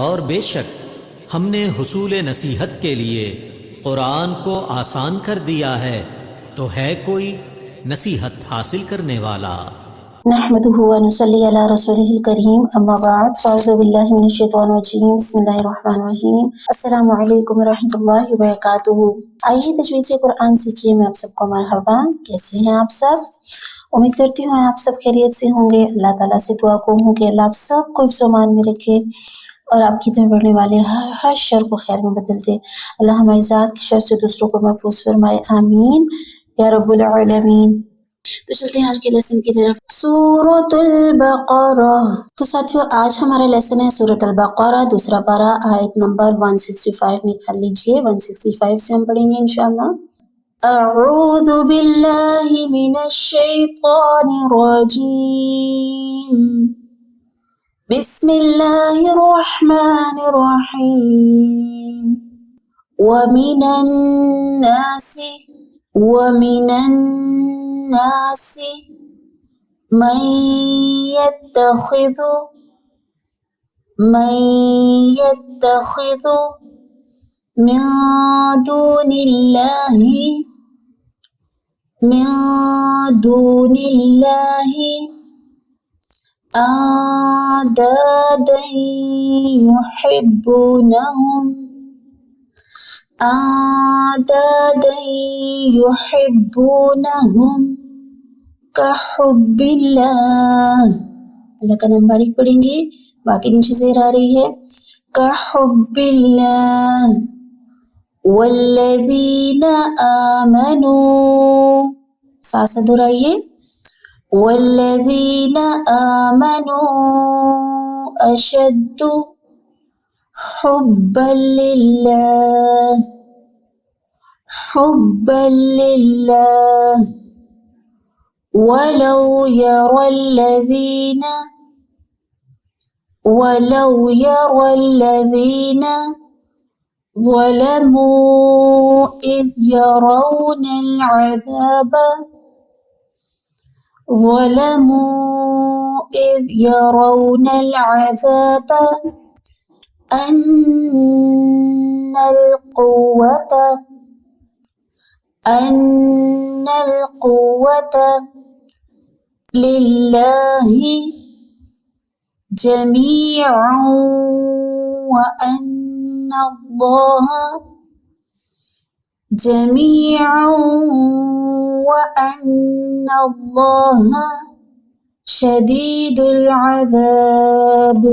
اور بے شک ہم نے حصول نصیحت کے لیے قرآن کو آسان کر دیا ہے، تو ہے کوئی نصیحت حاصل کرنے والا؟ نحمده ونصلي على رسوله الكريم اما بعد فاعوذ بالله من الشیطان الرجیم بسم اللہ الرحمن الرحیم السلام علیکم ورحمۃ اللہ وبرکاتہ۔ آئیے تجوید سے قرآن سیکھیے میں آپ سب کو مرحبا۔ کیسے ہیں آپ سب؟ امید کرتی ہوں آپ سب خیریت سے ہوں گے۔ اللہ تعالیٰ سے دعا کو ہوں کہ اللہ آپ سب کو حفظ و امان میں رکھے اور آپ کی طرف بڑھنے والے ہر شر کو خیر میں بدل دے۔ اللہ ہماری ذات کی شر سے دوسروں کو محفوظ فرمائے، آمین یا رب العالمین۔ تو چلتے ہیں آج کے لیسن کی طرف، سورۃ البقرہ۔ تو ساتھیو آج ہمارا لیسن ہے سورۃ البقرہ، دوسرا پارہ، آیت نمبر 165 نکال لیجئے۔ 165 سے ہم پڑھیں گے انشاءاللہ۔ اعوذ باللہ من الشیطان الرجیم، بسم اللہ الرحمن الرحیم۔ ومن الناس من يتخذ من دون الله أندادا يحبونهم كحب اللہ۔ اللہ کا نام باریک پڑھیں گے، باقی نیچے زیر آ رہی ہے، كحب اللہ۔ والذین آمنوا، ساتھ ساتھ دہرائیے، والذین آمنوا اشد حبا للہ، ولو يرى الذين ظلموا إذ يرون العذاب أن القوة لله جميعا وأن الله شديد العذاب۔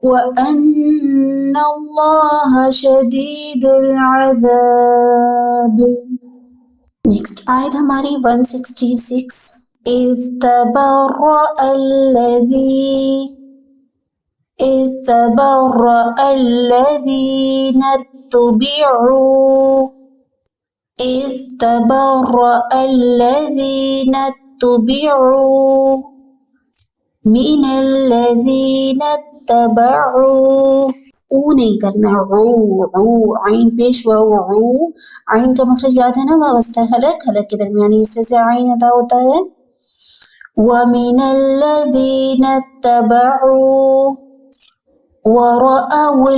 وَأَنَّ اللَّهَ شَدِيدُ الْعَذَابِ۔ نیکسٹ آیت ہماری 166۔ إِذْ تَبَرَّأَ الَّذِينَ اتُّبِعُوا مِنَ الَّذِينَ اتَّبَعُوا، او نہیں کرنا، عو عین پیش عو، عین کا مخرج یاد ہے نا، وابستہ حلق کے درمیانی حصے سے عین ادا ہوتا ہے۔ وَمِنَ الَّذِينَ اتَّبَعُوا وَرَأَوُا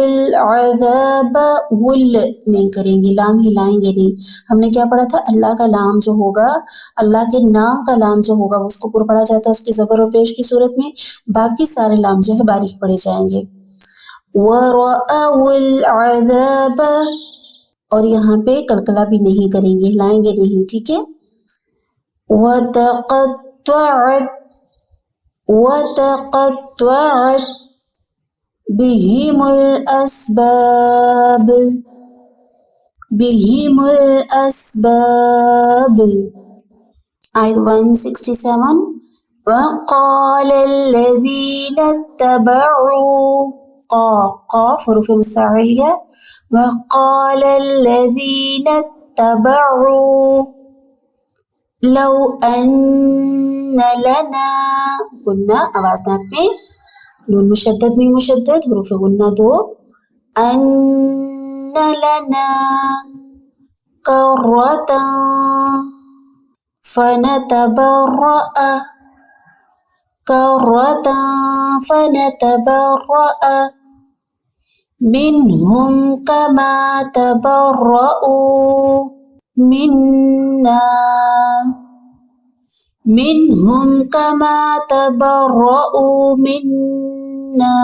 الْعَذَابَ، ول نہیں کریں گے، لام ہلائیں گے نہیں۔ ہم نے کیا پڑھا تھا، اللہ کا لام جو ہوگا، اللہ کے نام کا لام جو ہوگا اس کو پر پڑھا جاتا ہے اس کی زبر و پیش کی صورت میں، باقی سارے لام جو ہے باریک پڑھے جائیں گے۔ وَرَأَوُا الْعَذَابَ، اور یہاں پہ کلکلا بھی نہیں کریں گے، ہلائیں گے نہیں، ٹھیک ہے۔ وَتَقَطَّعَتْ بِهِمُ الْأَسْبَابُ۔ آیت 167۔ وَقَالَ الَّذِينَ اتَّبَعُوا، قاف حروف مستعلیہ، وَقَالَ الَّذِينَ اتَّبَعُوا لَوْ أَنَّ لَنَا، غنہ آواز ناک میں، نون مشدد میں مشدد، حروف غنہ دو، أَنَّ لَنَا كَرَّةً فنتبرأ كرة فنتبرأ منهم كما تبرؤوا منا منهم كما تبرؤوا منا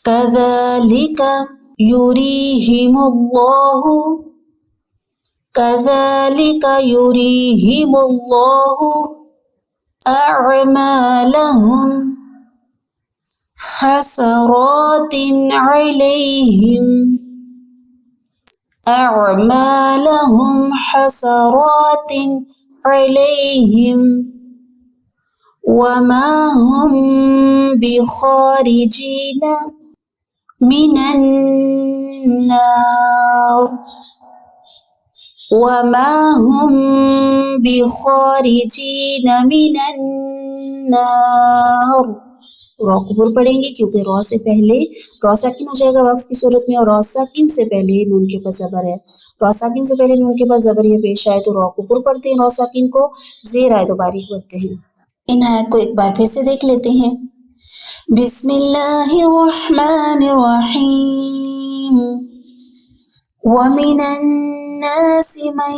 كذلك يريهم الله أعمالهم حسرات عليهم وما هم بخارجين من النار را کو پر پڑھیں گے کیونکہ را سے پہلے را ساکن ہو جائے گا وقف کی صورت میں، اور را ساکن سے پہلے نون کے پاس زبر ہے، را ساکن سے پہلے نون کے پاس زبر یہ پیش آئے تو را کو پر پڑھتے ہیں، را ساکن کو زیر آئے تو باریک پڑھتے ہیں۔ ان آیت کو ایک بار پھر سے دیکھ لیتے ہیں۔ بسم اللہ الرحمن الرحیم وَمِنَ النَّاسِ مَن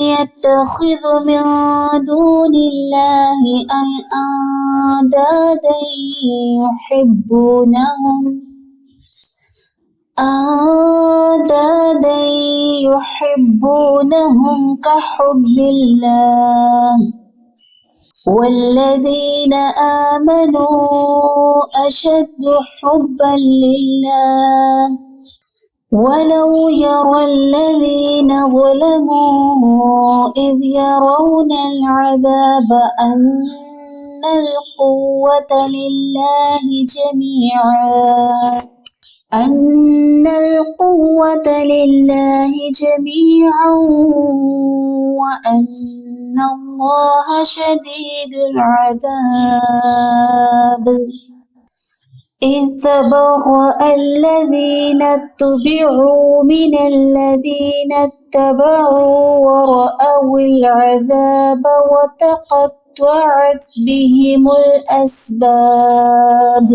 يَتَّخِذُ مِن دُونِ اللَّهِ أَندَادًا يُحِبُّونَهُمْ كَحُبِّ اللَّهِ وَالَّذِينَ آمَنُوا أَشَدُّ حُبًّا لِلَّهِ وَلَوْ يَرَى الَّذِينَ ظَلَمُوا إِذْ يَرَوْنَ الْعَذَابَ أَنَّ الْقُوَّةَ لِلَّهِ جَمِيعًا وَأَنَّ اللَّهَ شَدِيدُ الْعَذَابِ إِذْ تَبَرَّأَ الَّذِينَ اتُّبِعُوا مِنَ الَّذِينَ اتَّبَعُوا وَرَأَوُا الْعَذَابَ وَتَقَطَّعَتْ بِهِمُ الْأَسْبَابُ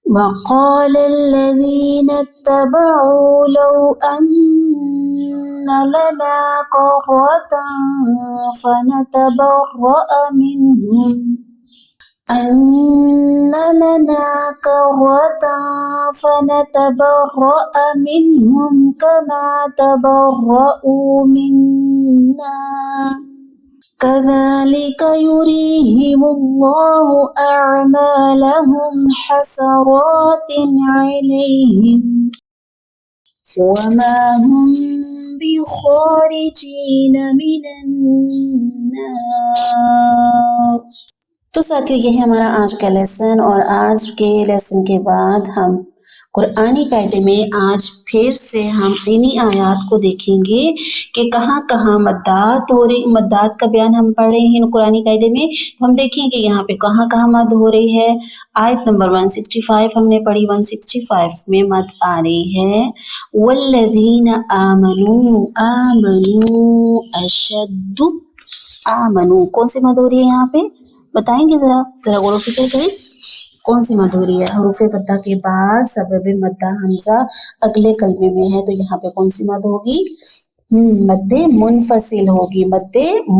وَقَالَ الَّذِينَ اتَّبَعُوا لَوْ أَنَّ لَنَا كَرَّةً فَنَتَبَرَّأَ منهم كما تبرؤوا منا كذلك يريهم الله أعمالهم حسرات عليهم وما هم بخارجين من النار۔ تو ساتھیو یہ ہے ہمارا آج کا لیسن، اور آج کے لیسن کے بعد ہم قرآنی قاعدے میں آج پھر سے ہم انہی آیات کو دیکھیں گے کہ کہاں کہاں مدات ہو رہی، مدات کا بیان ہم پڑھ رہے ہیں قرآنی قاعدے میں، تو ہم دیکھیں گے یہاں پہ کہاں کہاں مد ہو رہی ہے۔ آیت نمبر 165 ہم نے پڑھی، 165 میں مد آ رہی ہے والذین آمنوا اشد آمنوا، کون سی مد ہو رہی ہے یہاں پہ بتائیں گے؟ ذرا غور و فکر کریں کون سی مد ہو رہی ہے؟ حروف مدہ کے بعد سبب مدہ حمزہ اگلے کلمے میں ہے، تو یہاں پہ کون سی مد ہوگی؟ مد منفصل ہوگی، مد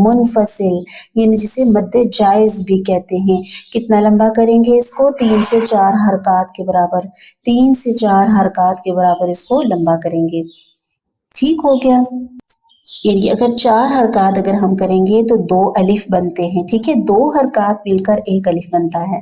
منفصل، یعنی جسے مد جائز بھی کہتے ہیں۔ کتنا لمبا کریں گے اس کو؟ 3 سے 4 حرکات کے برابر، 3 سے 4 حرکات کے برابر اس کو لمبا کریں گے۔ ٹھیک ہو گیا؟ یعنی اگر 4 حرکات اگر ہم کریں گے تو 2 الف بنتے ہیں، ٹھیک ہے، 2 حرکات مل کر 1 الف بنتا ہے۔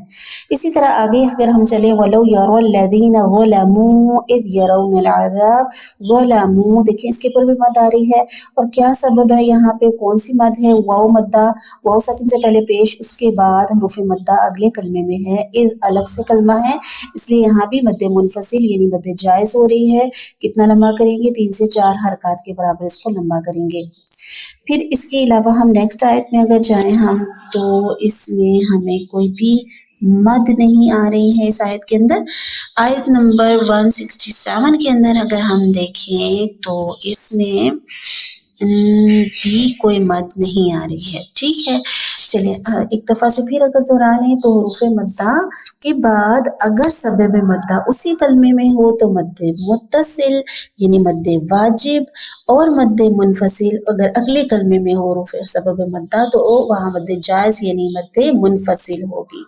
اسی طرح آگے اگر ہم چلیں وَلَوْ يَرَى الَّذِينَ ظَلَمُوا إِذْ يَرَوْنَ الْعَذَابَ، ظَلَمُوا دیکھیں اس کے اوپر بھی مد آ رہی ہے، اور کیا سبب ہے یہاں پہ؟ کون سی مد ہے؟ واو مدہ، واو ساکن سے پہلے پیش، اس کے بعد حروف مدہ اگلے کلمے میں ہے، اذ الگ سے کلمہ ہے، اس لیے یہاں بھی مد منفصل یعنی مد جائز ہو رہی ہے۔ کتنا لمبا کریں گے؟ 3 سے 4 حرکات کے برابر اس کو لمبا کریں گے۔ پھر اس کے علاوہ ہم نیکسٹ آیت میں اگر جائیں ہم تو اس میں ہمیں کوئی بھی مد نہیں آ رہی ہے اس آیت کے اندر۔ آیت نمبر 167 کے اندر اگر ہم دیکھیں تو اس میں بھی کوئی مد نہیں آ رہی ہے. ٹھیک ہے، چلیں ایک دفعہ سے پھر اگر دہرا لیں تو حروف مدہ کے بعد اگر سبب مدہ اسی کلمے میں ہو تو مد متصل یعنی مد واجب، اور مد منفصل اگر اگلے کلمے میں ہو حروف سبب مدہ تو وہاں مد جائز یعنی مد منفصل ہوگی.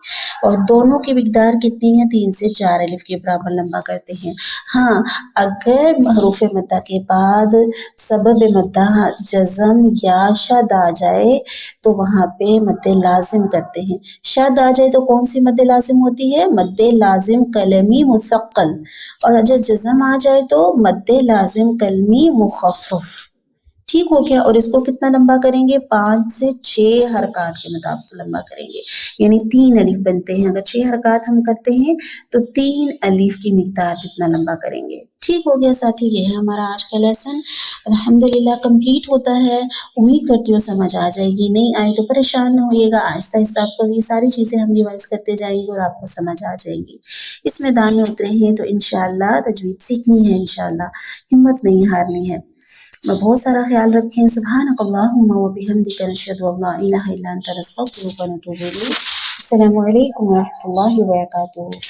اور دونوں کی مقدار کتنی ہے؟ 3 سے 4 الف کے برابر لمبا کرتے ہیں. ہاں، اگر حروف مدہ کے بعد سبب مدہ جزم یا شد آ جائے تو وہاں پہ مد لازم کرتے ہیں. شد آ جائے تو کون سی مد لازم ہوتی ہے؟ مد لازم کلمی مثقل. اور اگر جزم آ جائے تو مد لازم کلمی مخفف. ٹھیک ہو گیا. اور اس کو کتنا لمبا کریں گے؟ 5 سے 6 حرکات کے مطابق لمبا کریں گے، یعنی 3 الف بنتے ہیں. اگر 6 حرکات ہم کرتے ہیں تو 3 الف کی مقدار جتنا لمبا کریں گے. ٹھیک ہو گیا ساتھیو، یہ ہے ہمارا آج کا لیسن. الحمدللہ کمپلیٹ ہوتا ہے. امید کرتی ہوں سمجھ آ جائے گی. نہیں آئے تو پریشان نہ ہوئیے گا، آہستہ آہستہ آپ کو یہ ساری چیزیں ہم ریوائز کرتے جائیں گے اور آپ کو سمجھ آ جائیں گی. اس میدان میں اترے ہیں تو انشاءاللہ تجوید سیکھنی ہے، انشاءاللہ ہمت نہیں ہارنی ہے. بہت سارا خیال رکھیں. سبحانک اللہم و بحمدک نشہد ان لا الہ الا انت نستغفرک و نتوب الیک. السلام علیکم و رحمۃ اللہ وبرکاتہ.